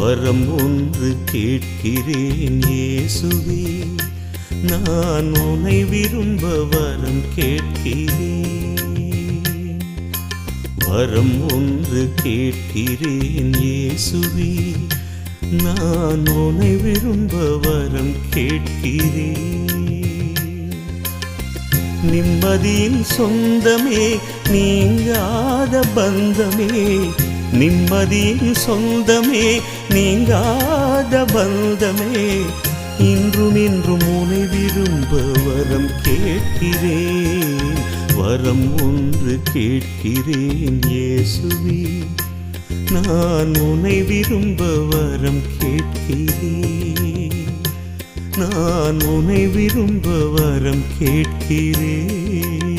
வரம் ஒன்று கேட்கிறேன் இயேசுவே, நான் உன்னை விரும்ப வரம் கேட்கிறேன். வரம் ஒன்று கேட்கிறேன் இயேசுவே, நான் உன்னை விரும்ப வரம் கேட்கிறேன். நிம்மதியின் சொந்தமே, நீங்காத பந்தமே, நிம்மதியின் சொந்தமே, நீங்காத பந்தமே, இன்றும் இன்றும் உன்னை விரும்ப வரம் கேட்கிறேன். வரம் ஒன்று கேட்கிறேன் இயேசுவே, நான் உன்னை விரும்ப வரம் கேட்கிறேன். நான் உன்னை விரும்ப வரம் கேட்கிறேன்.